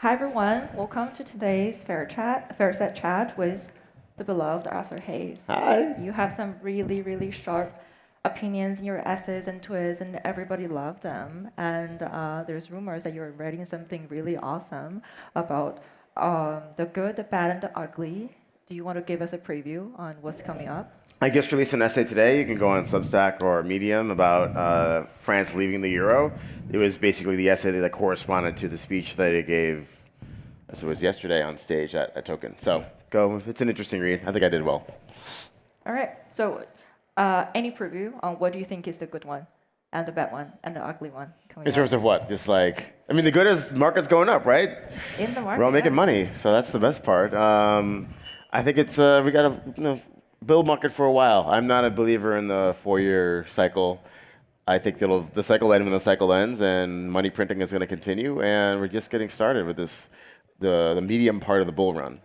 Hi everyone, welcome to today's Fairset chat with the beloved Arthur Hayes. Hi. You have some really, really sharp opinions in your essays and twists, and everybody loved them. And there's rumors that you're writing something really awesome about the good, the bad, and the ugly. Do you want to give us a preview on what's coming up? I just released an essay today. You can go on Substack or Medium about France leaving the euro. It was basically the essay that corresponded to the speech that I gave, as it was yesterday on stage at Token. So go. It's an interesting read. I think I did well. All right. So, any preview on what do you think is the good one, and the bad one, and the ugly one coming In terms of what? Just like, I mean, the good is market's going up, right? in the market? We're all making money, so that's the best part. I think it's we got to build market for a while. I'm not a believer in the 4-year cycle. I think the cycle ends when the cycle ends, and money printing is going to continue, and we're just getting started with this, the medium part of the bull run.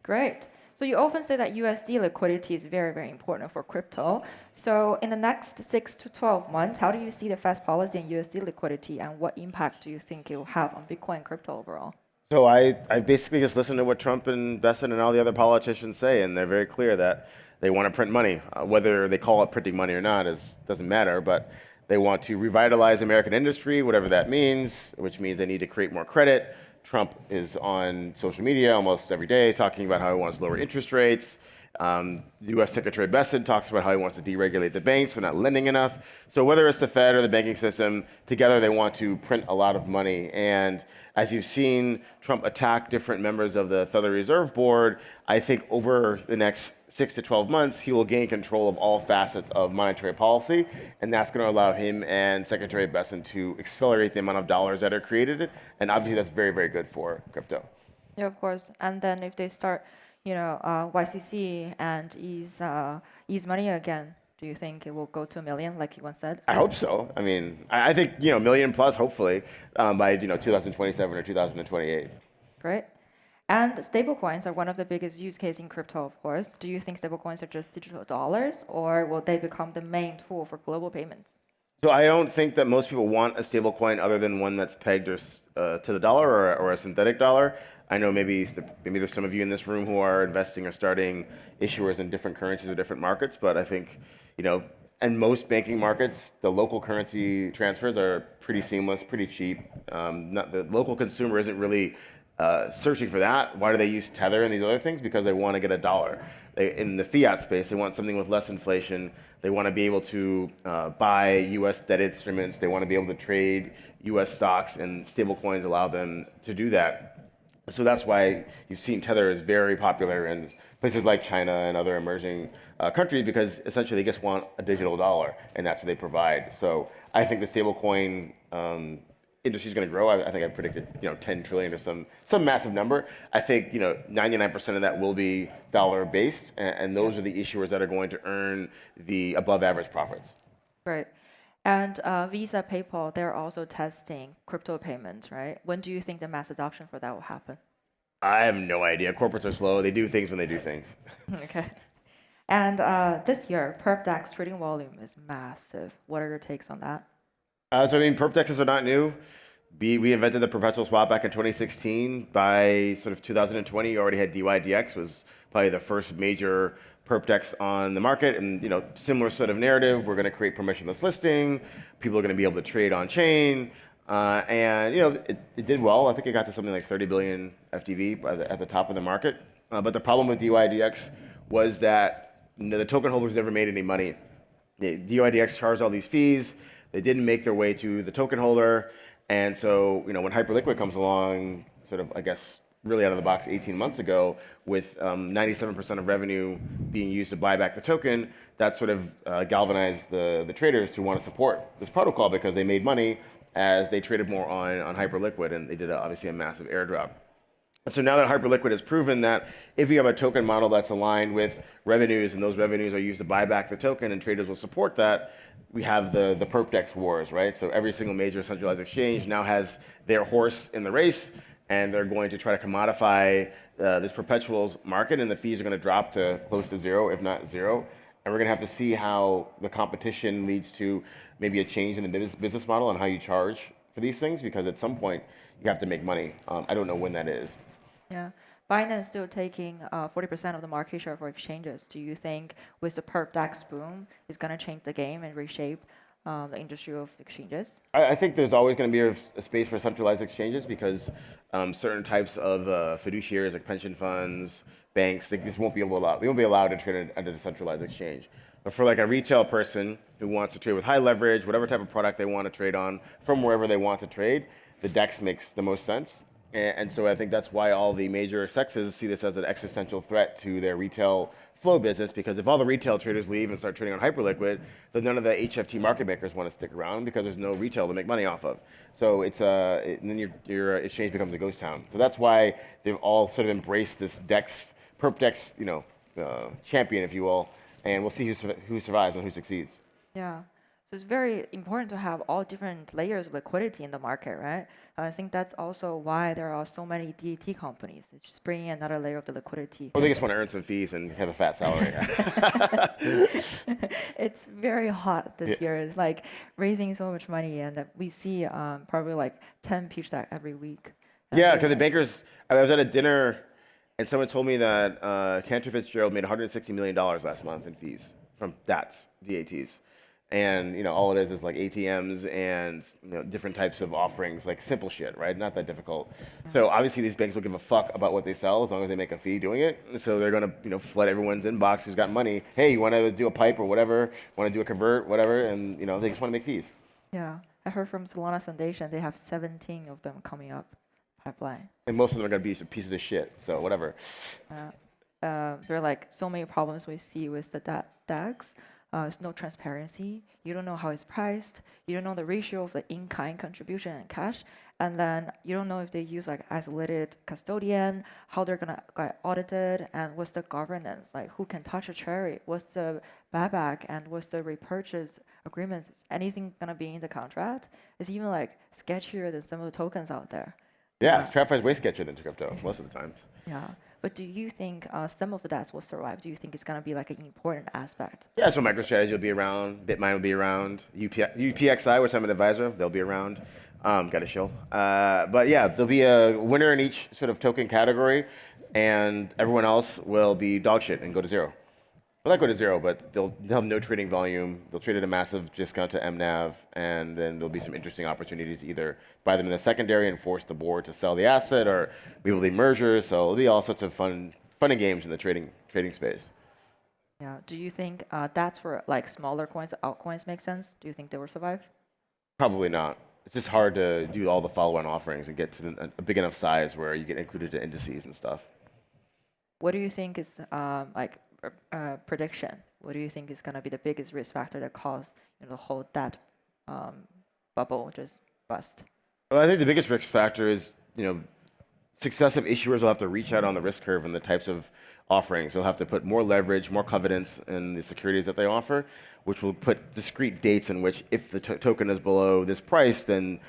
Great. So you often say that USD liquidity is very, very important for crypto. So in the next 6 to 12 months, how do you see the Fed's policy in USD liquidity, and what impact do you think it will have on Bitcoin and crypto overall? So I basically just listen to what Trump and Bessent and all the other politicians say, and they're very clear that they want to print money. Whether they call it printing money or not doesn't matter, but they want to revitalize American industry, whatever that means, which means they need to create more credit. Trump is on social media almost every day talking about how he wants lower interest rates. U.S. Secretary Bessent talks about how he wants to deregulate the banks, they're not lending enough. So whether it's the Fed or the banking system, together they want to print a lot of money. And as you've seen Trump attack different members of the Federal Reserve Board, I think over the next 6 to 12 months, he will gain control of all facets of monetary policy, and that's going to allow him and Secretary Bessent to accelerate the amount of dollars that are created, and obviously that's very, very good for crypto. Yeah, of course. And then if they start, YCC and ease money again, do you think it will go to 1 million, like you once said? I hope so. I mean, I think, million plus, hopefully, by 2027 or 2028. Great. And stablecoins are one of the biggest use cases in crypto, of course. Do you think stablecoins are just digital dollars, or will they become the main tool for global payments? So I don't think that most people want a stablecoin other than one that's pegged to the dollar or a synthetic dollar. I know maybe there's some of you in this room who are investing or starting issuers in different currencies or different markets, but I think, in most banking markets, the local currency transfers are pretty seamless, pretty cheap. The local consumer isn't really searching for that. Why do they use Tether and these other things? Because they want to get a dollar. In the fiat space, they want something with less inflation. They want to be able to buy U.S. debt instruments. They want to be able to trade U.S. stocks, and stablecoins allow them to do that. So that's why you've seen Tether is very popular in places like China and other emerging countries, because essentially they just want a digital dollar, and that's what they provide. So I think the stablecoin industry is going to grow. I think I predicted 10 trillion or some massive number. I think 99% of that will be dollar based, and those are the issuers that are going to earn the above average profits. Right. And Visa, PayPal, they're also testing crypto payments, right? When do you think the mass adoption for that will happen? I have no idea. Corporates are slow. They do things when they do things. Okay. And this year, perp DAX trading volume is massive. What are your takes on that? So perp DEXs are not new. We invented the perpetual swap back in 2016. By sort of 2020, you already had DYDX, was probably the first major perp DEX on the market, and similar sort of narrative. We're going to create permissionless listing. People are going to be able to trade on chain, and it did well. I think it got to something like 30 billion FTV at the top of the market. But the problem with DYDX was that the token holders never made any money. DYDX charged all these fees. They didn't make their way to the token holder. And so, when Hyperliquid comes along, sort of, I guess, really out of the box 18 months ago, with 97% of revenue being used to buy back the token, that sort of galvanized the traders to want to support this protocol, because they made money as they traded more on Hyperliquid, and they did obviously a massive airdrop. And so now that Hyperliquid has proven that if you have a token model that's aligned with revenues, and those revenues are used to buy back the token, and traders will support that, we have the perp DEX wars, right? So every single major centralized exchange now has their horse in the race, and they're going to try to commodify this perpetuals market, and the fees are going to drop to close to zero, if not zero. And we're going to have to see how the competition leads to maybe a change in the business model and how you charge for these things because at some point you have to make money. I don't know when that is. Yeah. Binance still taking 40% of the market share for exchanges. Do you think with the perp DAX boom, it's going to change the game and reshape the industry of exchanges? I think there's always going to be a space for centralized exchanges because certain types of fiduciaries like pension funds, banks, they just won't be allowed. They won't be allowed to trade under the centralized exchange. But for like a retail person who wants to trade with high leverage, whatever type of product they want to trade on from wherever they want to trade, the DEX makes the most sense. And so I think that's why all the major sexes see this as an existential threat to their retail flow business, because if all the retail traders leave and start trading on Hyperliquid, then none of the HFT market makers want to stick around because there's no retail to make money off of. So and then your exchange becomes a ghost town. So that's why they've all sort of embraced this DEX, perp DEX, champion, if you will, and we'll see who survives and who succeeds. Yeah. So it's very important to have all different layers of liquidity in the market, right? I think that's also why there are so many DAT companies. It's just bringing another layer of the liquidity. Well, they just want to earn some fees and have a fat salary. It's very hot this year. It's like raising so much money, and we see probably like 10 pitch deck every week. Yeah, because the bankers, I was at a dinner and someone told me that Cantor Fitzgerald made $160 million last month in fees from DATs. And all it is like ATMs and different types of offerings, like simple shit, right? Not that difficult. So obviously these banks will give a fuck about what they sell as long as they make a fee doing it. So they're gonna flood everyone's inbox who's got money. Hey, you want to do a pipe or whatever? Want to do a convert, whatever? And they just want to make fees. Yeah, I heard from Solana's Foundation they have 17 of them coming up pipeline. And most of them are gonna be pieces of shit. So whatever. There are like so many problems we see with the DAX. There's no transparency. You don't know how it's priced. You don't know the ratio of the in-kind contribution and cash. And then you don't know if they use like isolated custodian, how they're gonna get audited, and what's the governance, like who can touch a cherry, what's the buyback, and what's the repurchase agreements. Is anything gonna be in the contract? It's even like sketchier than some of the tokens out there. Yeah, it's TradFi is way sketchier than crypto most of the times. Yeah. But do you think some of that will survive? Do you think it's going to be like an important aspect? Yeah, so MicroStrategy will be around, Bitmine will be around, UPXI, which I'm an advisor of, they'll be around. Got to shill. But yeah, there'll be a winner in each sort of token category, and everyone else will be dog shit and go to zero. Well, not go to zero, but they'll have no trading volume. They'll trade at a massive discount to MNAV, and then there'll be some interesting opportunities to either buy them in the secondary and force the board to sell the asset, or we will be mergers. So it'll be all sorts of fun and games in the trading space. Yeah. Do you think that's for like smaller coins, altcoins make sense? Do you think they will survive? Probably not. It's just hard to do all the follow-on offerings and get to a big enough size where you get included to indices and stuff. What do you think is prediction? What do you think is going to be the biggest risk factor that cause the whole that bubble just bust? Well, I think the biggest risk factor is successive issuers will have to reach out on the risk curve and the types of offerings. They'll have to put more leverage, more covenants in the securities that they offer, which will put discrete dates in which if the token is below this price, then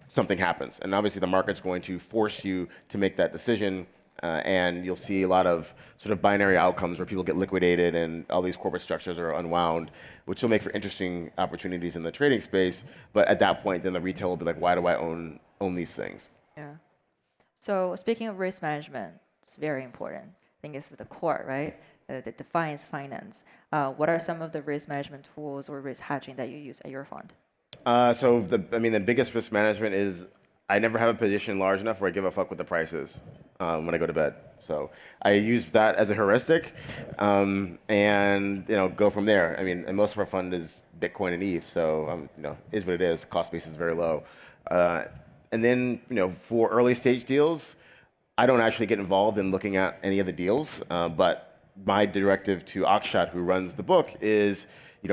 something happens. And obviously the market's going to force you to make that decision. And you'll see a lot of sort of binary outcomes where people get liquidated and all these corporate structures are unwound, which will make for interesting opportunities in the trading space. But at that point, then the retail will be like, why do I own these things? Yeah. So speaking of risk management, it's very important. I think it's the core, right? That defines finance. What are some of the risk management tools or risk hedging that you use at your fund? So the biggest risk management is I never have a position large enough where I give a fuck what the price is when I go to bed. So I use that as a heuristic, and go from there. And most of our fund is Bitcoin and ETH, so is what it is. Cost base is very low, and then for early stage deals, I don't actually get involved in looking at any of the deals, but my directive to Akshat, who runs the book, is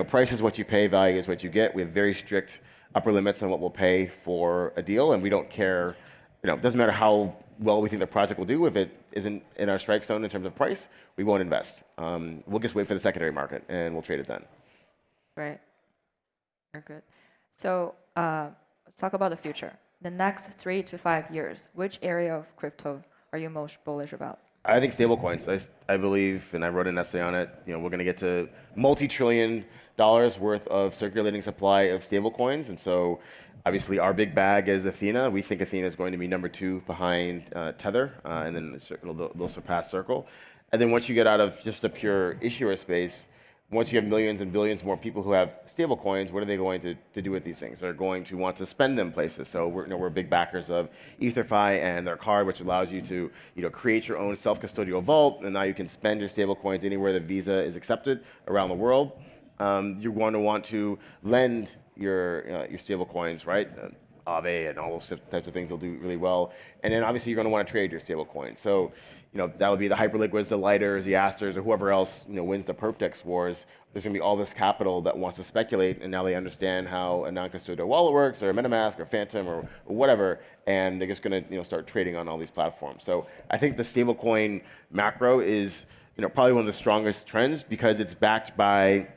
price is what you pay, value is what you get. We have very strict upper limits on what we'll pay for a deal, and we don't care. It doesn't matter how well we think the project will do. If it isn't in our strike zone in terms of price, we won't invest. We'll just wait for the secondary market, and we'll trade it then. Right. Very good. So let's talk about the future. The next 3 to 5 years, which area of crypto are you most bullish about? I think stablecoins. I believe, and I wrote an essay on it. We're going to get to multi-trillion dollars worth of circulating supply of stablecoins, and so Obviously, our big bag is Athena. We think Athena is going to be number 2 behind Tether, and then they'll surpass Circle. And then once you get out of just the pure issuer space, once you have millions and billions more people who have stable coins, what are they going to do with these things? They're going to want to spend them places. So we're big backers of EtherFi and their card, which allows you to create your own self-custodial vault, and now you can spend your stable coins anywhere that Visa is accepted around the world. You're going to want to lend your stable coins, right? Aave and all those types of things will do really well. And then obviously you're going to want to trade your stable coin. So that'll be the Hyperliquids, the Lighters, the Asters, or whoever else wins the PerpDex wars. There's going to be all this capital that wants to speculate, and now they understand how a non-custodial wallet works, or a MetaMask, or Phantom, or whatever, and they're just going to start trading on all these platforms. So I think the stablecoin macro is probably one of the strongest trends because it's backed by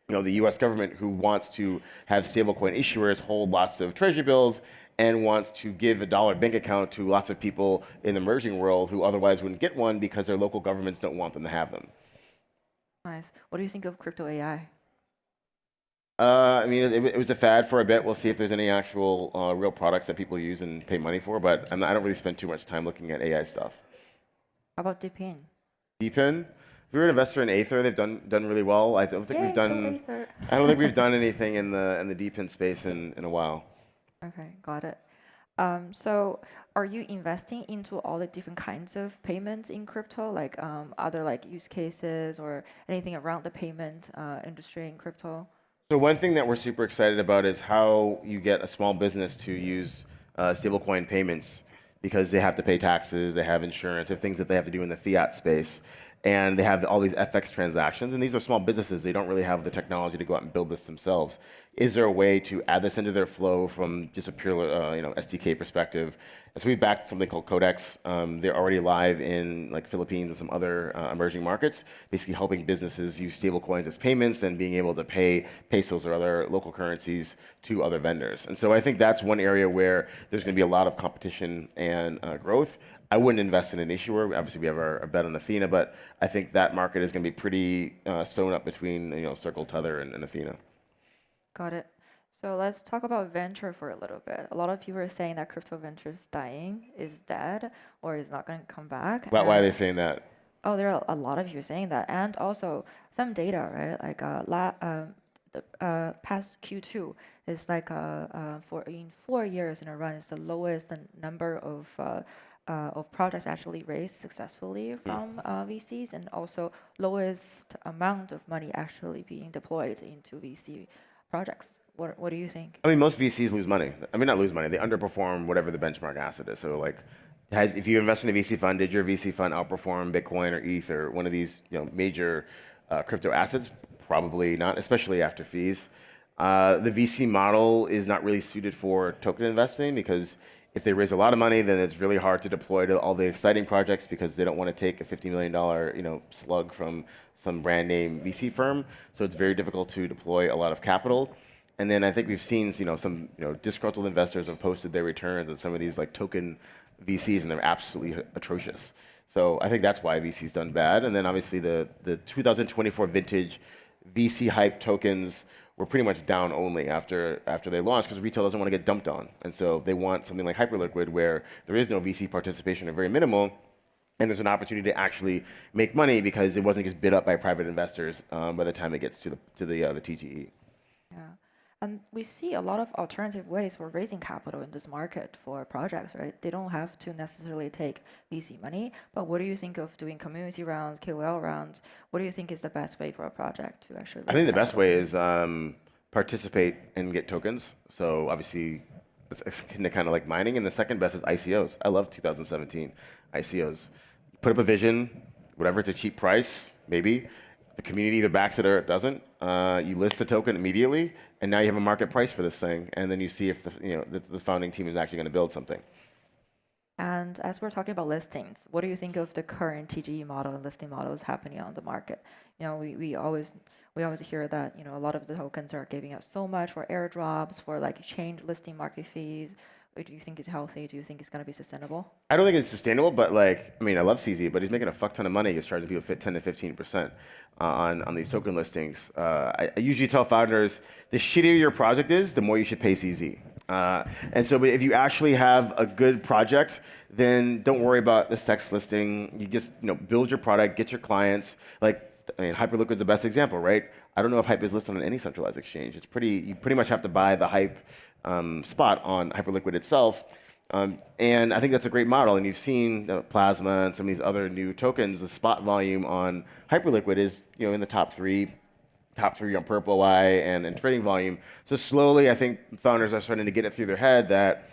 the U.S. government, who wants to have stablecoin issuers hold lots of treasury bills and wants to give a dollar bank account to lots of people in the emerging world who otherwise wouldn't get one because their local governments don't want them to have them. Nice. What do you think of crypto AI? I mean, it was a fad for a bit. We'll see if there's any actual real products that people use and pay money for, but I don't really spend too much time looking at AI stuff. How about DeepIn? DeepIn? We were an investor in Aether. They've done really well. I don't think we've done. I don't think we've done anything in the DeepIn space in a while. Okay, got it. So, are you investing into all the different kinds of payments in crypto, like other like use cases or anything around the payment industry in crypto? So one thing that we're super excited about is how you get a small business to use stablecoin payments because they have to pay taxes, they have insurance, they have things that they have to do in the fiat space. And they have all these FX transactions, and these are small businesses. They don't really have the technology to go out and build this themselves. Is there a way to add this into their flow from just a pure SDK perspective? And so we've backed something called Codex. They're already live in like Philippines and some other emerging markets, basically helping businesses use stablecoins as payments and being able to pay pesos or other local currencies to other vendors. And so I think that's one area where there's going to be a lot of competition and growth. I wouldn't invest in an issuer. Obviously, we have our bet on Athena, but I think that market is going to be pretty sewn up between Circle, Tether, and Athena. Got it. So let's talk about venture for a little bit. A lot of people are saying that crypto venture is dying, is dead, or is not going to come back. Why are they saying that? Oh, there are a lot of you saying that, and also some data, right? Like the past Q2 is like in 4 years in a run, it's the lowest number of projects actually raised successfully from VCs, and also lowest amount of money actually being deployed into VC projects. What do you think? I mean, most VCs lose money. I mean, not lose money. They underperform whatever the benchmark asset is. So, like, if you invest in a VC fund, did your VC fund outperform Bitcoin or ETH or one of these major crypto assets? Probably not, especially after fees. The VC model is not really suited for token investing because if they raise a lot of money, then it's really hard to deploy to all the exciting projects because they don't want to take a $50 million slug from some brand name VC firm. So it's very difficult to deploy a lot of capital. And then I think we've seen some disgruntled investors have posted their returns on some of these like token VCs, and they're absolutely atrocious. So I think that's why VC's done bad. And then obviously the 2024 vintage VC hype tokens were pretty much down only after they launched because retail doesn't want to get dumped on. And so they want something like Hyperliquid where there is no VC participation or very minimal, and there's an opportunity to actually make money because it wasn't just bid up by private investors by the time it gets to the TGE. Yeah. And we see a lot of alternative ways for raising capital in this market for projects, right? They don't have to necessarily take VC money, but what do you think of doing community rounds, KOL rounds? What do you think is the best way for a project to actually raise I think the capital? best way is participate and get tokens. So obviously, it's kind of like mining, and the second best is ICOs. I love 2017 ICOs. Put up a vision, whatever, it's a cheap price, maybe. The community either backs it or it doesn't. You list the token immediately, and now you have a market price for this thing, and then you see if the founding team is actually going to build something. And as we're talking about listings, what do you think of the current TGE model and listing models happening on the market? We always hear that a lot of the tokens are giving us so much for airdrops, for like change listing market fees. Do you think it's healthy? Do you think it's going to be sustainable? I don't think it's sustainable, but I love CZ, but he's making a fuck ton of money. He's charging people 10 to 15% on these token listings. I usually tell founders, the shittier your project is, the more you should pay CZ. And so if you actually have a good project, then don't worry about the sex listing. You just build your product, get your clients. Like, I mean, Hyperliquid's the best example, right? I don't know if Hype is listed on any centralized exchange. You pretty much have to buy the Hype spot on Hyperliquid itself. And I think that's a great model. And you've seen Plasma and some of these other new tokens. The spot volume on Hyperliquid is in the top three on Purple Eye and trading volume. So slowly, I think founders are starting to get it through their head that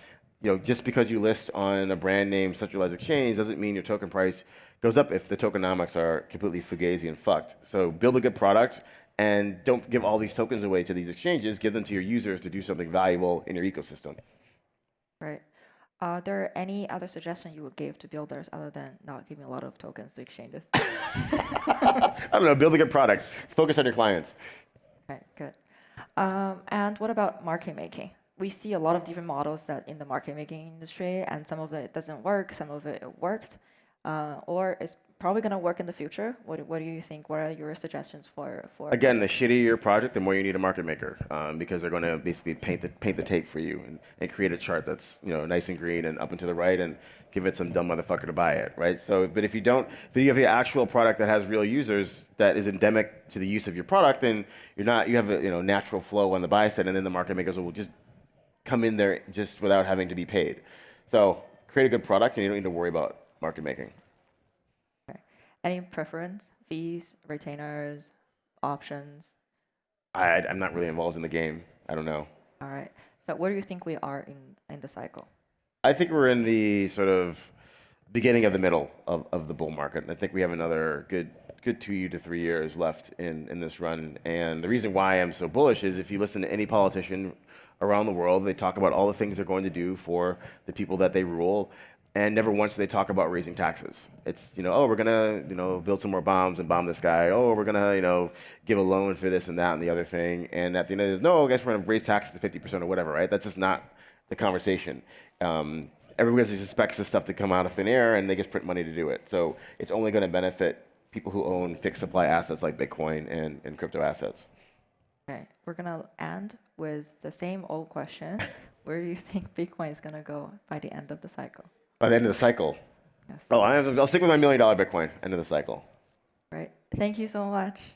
just because you list on a brand name centralized exchange doesn't mean your token price goes up if the tokenomics are completely fugazi and fucked. So build a good product and don't give all these tokens away to these exchanges. Give them to your users to do something valuable in your ecosystem. Right. Are there any other suggestions you would give to builders other than not giving a lot of tokens to exchanges? I don't know. Build a good product. Focus on your clients. Okay, good. And what about market making? We see a lot of different models that in the market making industry, and some of it doesn't work, some of it worked, or it's probably going to work in the future. What do you think? What are your suggestions for? Again, the shittier your project, the more you need a market maker, because they're going to basically paint the tape for you and create a chart that's nice and green and up and to the right and give it some dumb motherfucker to buy it, right? So, but if you have the actual product that has real users that is endemic to the use of your product, then you have a natural flow on the buy side, and then the market makers will just come in there just without having to be paid. So create a good product, and you don't need to worry about market making. Any preference? Fees, retainers, options? I'm not really involved in the game. I don't know. All right. So where do you think we are in the cycle? I think we're in the sort of beginning of the middle of the bull market. And I think we have another good 2 to 3 years left in this run. And the reason why I'm so bullish is if you listen to any politician around the world, they talk about all the things they're going to do for the people that they rule. And never once do they talk about raising taxes. It's, oh, we're going to, build some more bombs and bomb this guy. Oh, we're going to, give a loan for this and that and the other thing. And at the end of it, no, I guess we're going to raise taxes to 50% or whatever, right? That's just not the conversation. Everybody just expects this stuff to come out of thin air, and they just print money to do it. So it's only going to benefit people who own fixed supply assets like Bitcoin and crypto assets. Okay, we're going to end with the same old question. Where do you think Bitcoin is going to go by the end of the cycle? By the end of the cycle? Yes. Oh, I'll stick with my $1 million Bitcoin, end of the cycle. Right. Thank you so much.